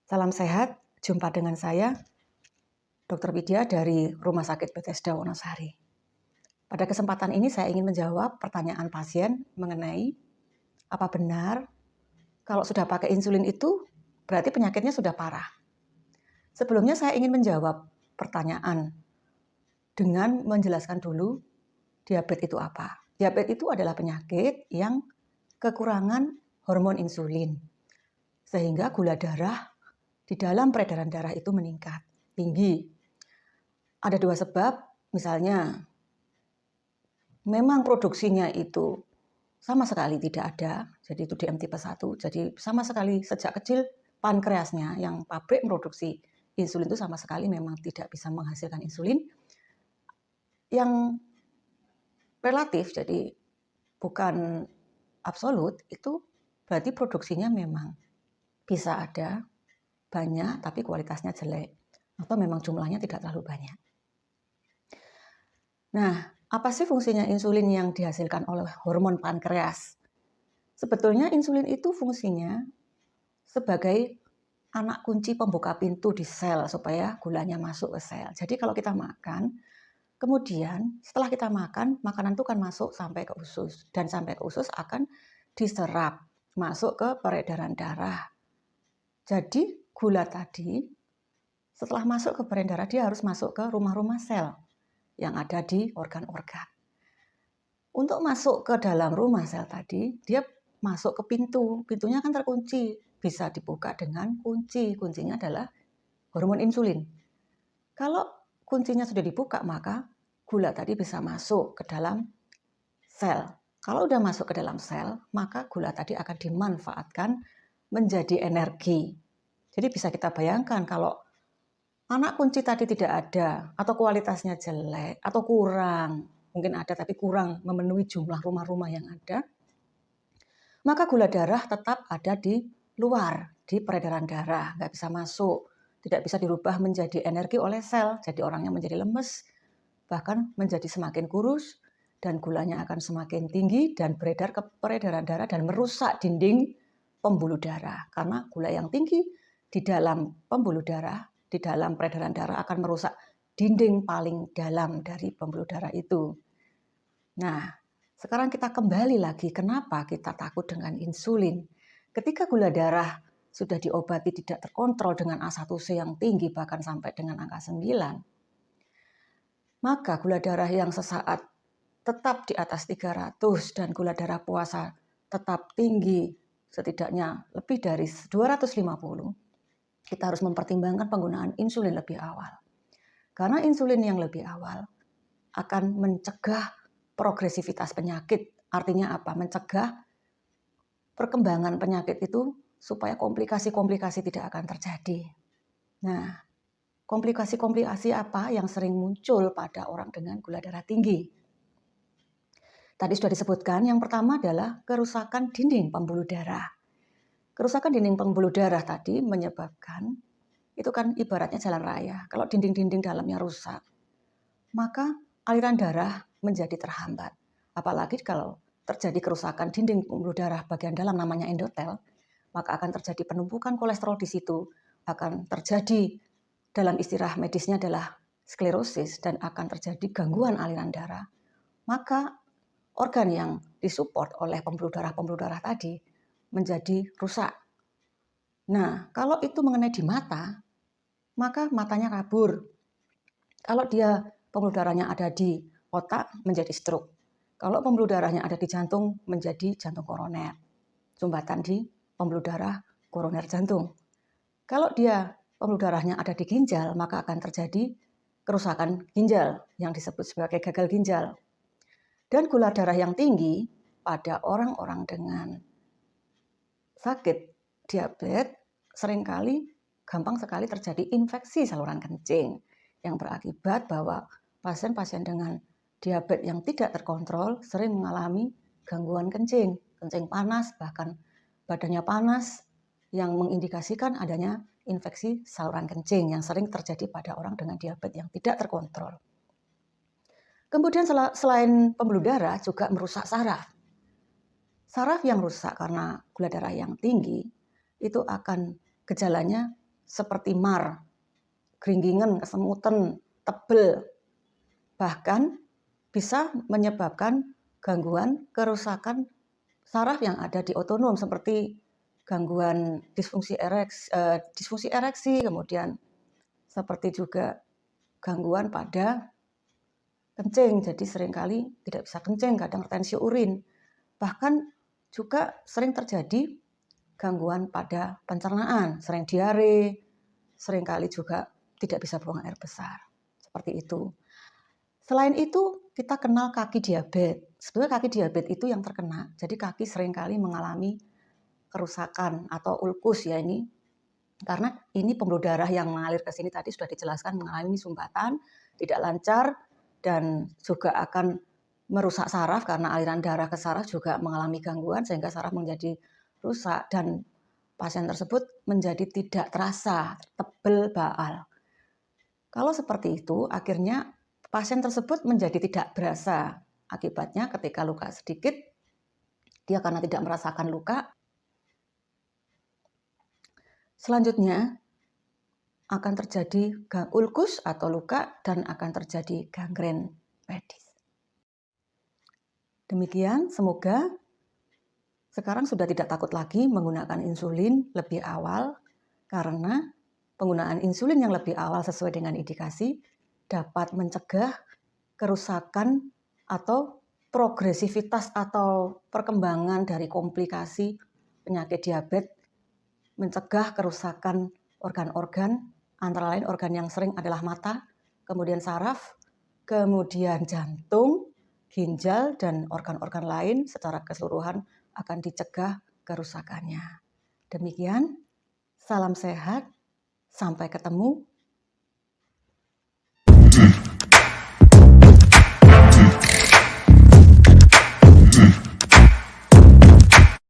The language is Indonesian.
Salam sehat, jumpa dengan saya, Dr. Widya dari Rumah Sakit Bethesda Wonosari. Pada kesempatan ini saya ingin menjawab pertanyaan pasien mengenai apa benar kalau sudah pakai insulin itu berarti penyakitnya sudah parah. Sebelumnya saya ingin menjawab pertanyaan dengan menjelaskan dulu diabetes itu apa. Diabetes itu adalah penyakit yang kekurangan hormon insulin, sehingga gula darah di dalam peredaran darah itu meningkat, tinggi. Ada dua sebab, misalnya memang produksinya itu sama sekali tidak ada, jadi itu DM tipe 1, jadi sama sekali sejak kecil pankreasnya yang pabrik produksi insulin itu sama sekali memang tidak bisa menghasilkan insulin. Yang relatif, jadi bukan absolut, itu berarti produksinya memang bisa ada, banyak, tapi kualitasnya jelek, atau memang jumlahnya tidak terlalu banyak. Nah, apa sih fungsinya insulin yang dihasilkan oleh hormon pankreas? Sebetulnya insulin itu fungsinya sebagai anak kunci pembuka pintu di sel supaya gulanya masuk ke sel. Jadi kalau kita makan, kemudian setelah kita makan, makanan itu kan masuk sampai ke usus. Dan sampai ke usus akan diserap, masuk ke peredaran darah. Jadi gula tadi setelah masuk ke peredaran darah, dia harus masuk ke rumah-rumah sel yang ada di organ-organ. Untuk masuk ke dalam rumah sel tadi, dia masuk ke pintu. Pintunya kan terkunci, bisa dibuka dengan kunci. Kuncinya adalah hormon insulin. Kalau kuncinya sudah dibuka, maka gula tadi bisa masuk ke dalam sel. Kalau udah masuk ke dalam sel, maka gula tadi akan dimanfaatkan menjadi energi. Jadi bisa kita bayangkan kalau anak kunci tadi tidak ada, atau kualitasnya jelek, atau kurang, mungkin ada tapi kurang memenuhi jumlah rumah-rumah yang ada, maka gula darah tetap ada di luar, di peredaran darah, nggak bisa masuk, tidak bisa dirubah menjadi energi oleh sel, jadi orangnya menjadi lemes, bahkan menjadi semakin kurus, dan gulanya akan semakin tinggi dan beredar ke peredaran darah dan merusak dinding pembuluh darah. Karena gula yang tinggi di dalam pembuluh darah, di dalam peredaran darah akan merusak dinding paling dalam dari pembuluh darah itu. Nah, sekarang kita kembali lagi kenapa kita takut dengan insulin. Ketika gula darah sudah diobati tidak terkontrol dengan A1C yang tinggi bahkan sampai dengan angka 9, maka gula darah yang sesaat tetap di atas 300 dan gula darah puasa tetap tinggi setidaknya lebih dari 250, kita harus mempertimbangkan penggunaan insulin lebih awal. Karena insulin yang lebih awal akan mencegah progresivitas penyakit. Artinya apa? Mencegah perkembangan penyakit itu supaya komplikasi-komplikasi tidak akan terjadi. Nah, komplikasi-komplikasi apa yang sering muncul pada orang dengan gula darah tinggi? Tadi sudah disebutkan, yang pertama adalah kerusakan dinding pembuluh darah. Kerusakan dinding pembuluh darah tadi menyebabkan, itu kan ibaratnya jalan raya. Kalau dinding-dinding dalamnya rusak, maka aliran darah menjadi terhambat. Apalagi kalau terjadi kerusakan dinding pembuluh darah bagian dalam namanya endotel, maka akan terjadi penumpukan kolesterol di situ, akan terjadi dalam istilah medisnya adalah sklerosis dan akan terjadi gangguan aliran darah. Maka organ yang disupport oleh pembuluh darah tadi menjadi rusak. Nah, kalau itu mengenai di mata, maka matanya kabur. Kalau dia pembuluh darahnya ada di otak menjadi stroke. Kalau pembuluh darahnya ada di jantung menjadi jantung koroner. Sumbatan di pembuluh darah koroner jantung. Kalau dia pembuluh darahnya ada di ginjal, maka akan terjadi kerusakan ginjal yang disebut sebagai gagal ginjal. Dan gula darah yang tinggi pada orang-orang dengan sakit diabetes seringkali gampang sekali terjadi infeksi saluran kencing yang berakibat bahwa pasien-pasien dengan diabetes yang tidak terkontrol sering mengalami gangguan kencing, kencing panas, bahkan badannya panas yang mengindikasikan adanya infeksi saluran kencing yang sering terjadi pada orang dengan diabetes yang tidak terkontrol. Kemudian selain pembuluh darah juga merusak saraf. Saraf yang rusak karena gula darah yang tinggi itu akan gejalanya seperti mar, geringgingan, kesemutan, tebel, bahkan bisa menyebabkan gangguan kerusakan saraf yang ada di otonom seperti gangguan disfungsi ereksi, kemudian seperti juga gangguan pada kencing, jadi seringkali tidak bisa kencing, kadang retensi urin. Bahkan juga sering terjadi gangguan pada pencernaan, sering diare, seringkali juga tidak bisa buang air besar. Seperti itu. Selain itu, kita kenal kaki diabetes. Sebenarnya kaki diabetes itu yang terkena. Jadi kaki seringkali mengalami kerusakan atau ulkus ya ini. Karena ini pembuluh darah yang mengalir ke sini tadi sudah dijelaskan mengalami sumbatan, tidak lancar, dan juga akan merusak saraf karena aliran darah ke saraf juga mengalami gangguan sehingga saraf menjadi rusak dan pasien tersebut menjadi tidak terasa, tebel, baal. Kalau seperti itu, akhirnya pasien tersebut menjadi tidak berasa. Akibatnya ketika luka sedikit, dia karena tidak merasakan luka, selanjutnya akan terjadi ulkus atau luka dan akan terjadi gangren medis. Demikian, semoga sekarang sudah tidak takut lagi menggunakan insulin lebih awal karena penggunaan insulin yang lebih awal sesuai dengan indikasi dapat mencegah kerusakan atau progresivitas atau perkembangan dari komplikasi penyakit diabetes, mencegah kerusakan organ-organ, antara lain organ yang sering adalah mata, kemudian saraf, kemudian jantung, ginjal, dan organ-organ lain secara keseluruhan akan dicegah kerusakannya. Demikian, salam sehat, sampai ketemu